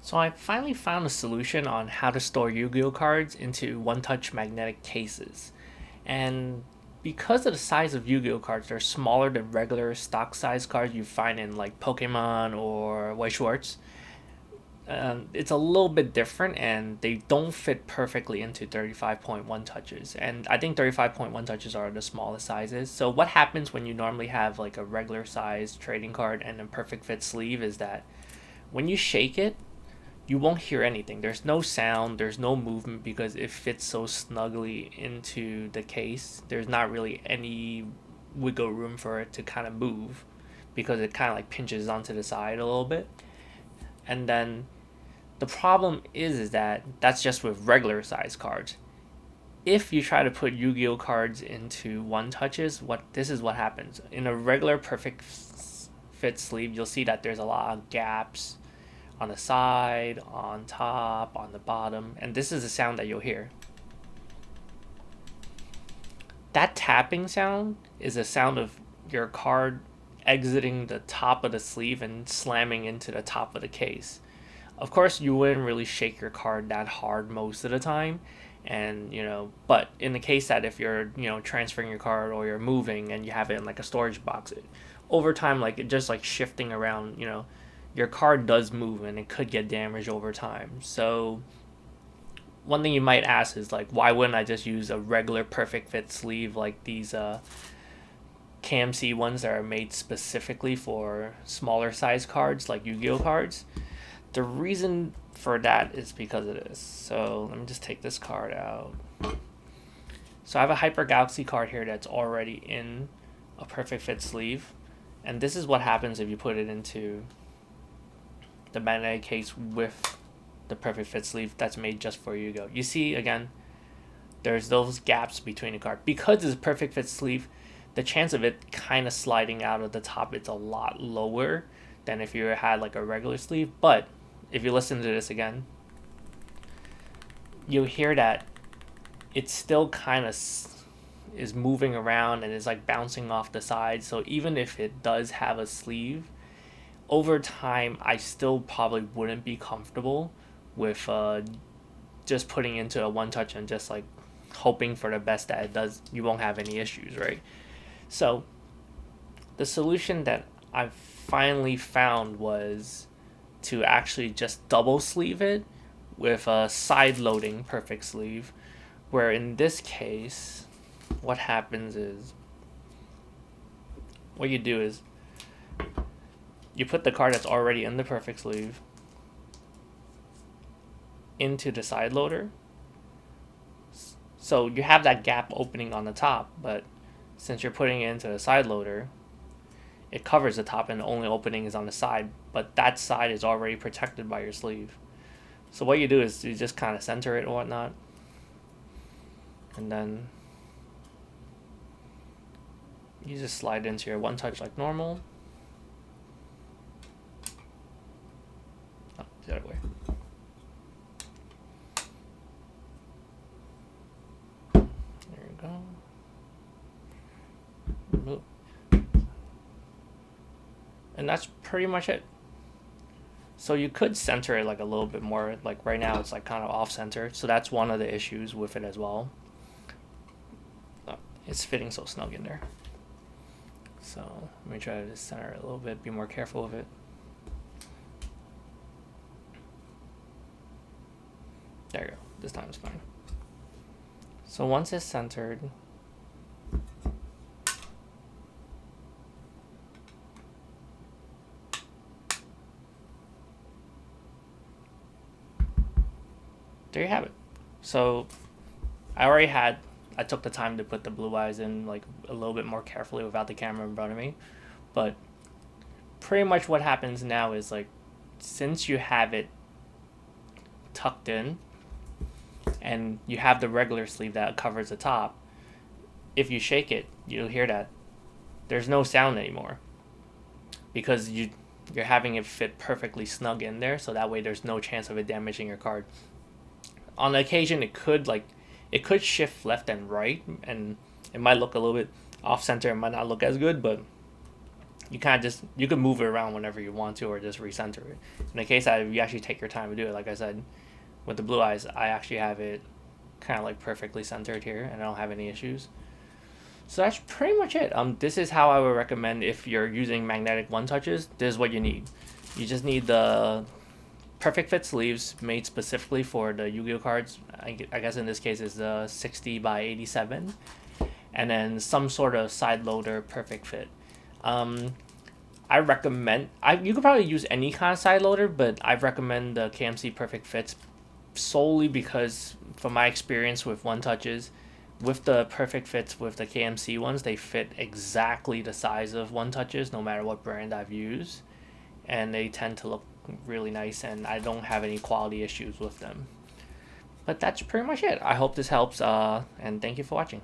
So I finally found a solution on how to store Yu-Gi-Oh cards into one-touch magnetic cases. And because of the size of Yu-Gi-Oh cards, they're smaller than regular stock size cards you find in like Pokemon or White Schwartz. It's a little bit different and they don't fit perfectly into 35.1 touches. And I think 35.1 touches are the smallest sizes. So what happens when you normally have like a regular size trading card and a perfect fit sleeve is that when you shake it, you won't hear anything. There's no sound, there's no movement because it fits so snugly into the case. There's not really any wiggle room for it to kind of move because it kind of like pinches onto the side a little bit. And then the problem is that that's just with regular size cards. If you try to put Yu-Gi-Oh cards into one touches, what this is what happens. In a regular perfect fit sleeve, you'll see that there's a lot of gaps on the side, on top, on the bottom, and this is the sound that you'll hear. That tapping sound is a sound of your card exiting the top of the sleeve and slamming into the top of the case. Of course, you wouldn't really shake your card that hard most of the time, and but in the case that if you're transferring your card or you're moving and you have it in like a storage box, over time, like it just like shifting around, your card does move and it could get damaged over time. So one thing you might ask is like, why wouldn't I just use a regular perfect fit sleeve like these KMC ones that are made specifically for smaller size cards like Yu-Gi-Oh cards? The reason for that is because of this. So let me just take this card out. So I have a Hyper Galaxy card here that's already in a perfect fit sleeve, and this is what happens if you put it into the magnetic case with the perfect fit sleeve that's made just for Yu-Gi-Oh. You see, again, there's those gaps between the card. Because it's a perfect fit sleeve, the chance of it kind of sliding out of the top is a lot lower than if you had like a regular sleeve. But if you listen to this again, you'll hear that it still kind of is moving around and is like bouncing off the side. So even if it does have a sleeve, over time, I still probably wouldn't be comfortable with just putting into a one touch and just like hoping for the best that it does. You won't have any issues, right? So the solution that I finally found was to actually just double sleeve it with a side loading perfect sleeve, where in this case, what happens is what you do is you put the card that's already in the perfect sleeve into the side loader. So you have that gap opening on the top, but since you're putting it into the side loader, it covers the top and the only opening is on the side, but that side is already protected by your sleeve. So what you do is you just kind of center it or whatnot, and then you just slide into your one touch like normal. Oh, the other way. There you go. Move. And that's pretty much it. So you could center it like a little bit more. Like right now it's like kind of off center. So that's one of the issues with it as well. Oh, it's fitting so snug in there. So let me try to just center it a little bit, be more careful with it. There you go. This time it's fine. So once it's centered, there you have it. So I took the time to put the blue eyes in like a little bit more carefully without the camera in front of me. But pretty much what happens now is like, since you have it tucked in and you have the regular sleeve that covers the top, if you shake it, you'll hear that there's no sound anymore because you're having it fit perfectly snug in there, so that way there's no chance of it damaging your card. On occasion, it could shift left and right, and it might look a little bit off center. It might not look as good, but you kind of just, you can move it around whenever you want to or just recenter it. In the case that you actually take your time to do it, like I said, with the blue eyes, I actually have it kind of like perfectly centered here and I don't have any issues. So that's pretty much it. This is how I would recommend if you're using magnetic one touches. This is what you need. You just need the perfect fit sleeves made specifically for the Yu-Gi-Oh cards. I guess in this case is the 60 by 87, and then some sort of side loader perfect fit. I recommend, you could probably use any kind of side loader, but I recommend the KMC perfect fits solely because from my experience with one touches, with the perfect fits with the KMC ones, they fit exactly the size of one touches no matter what brand I've used, and they tend to look really nice, and I don't have any quality issues with them. But that's pretty much it. I hope this helps, and thank you for watching.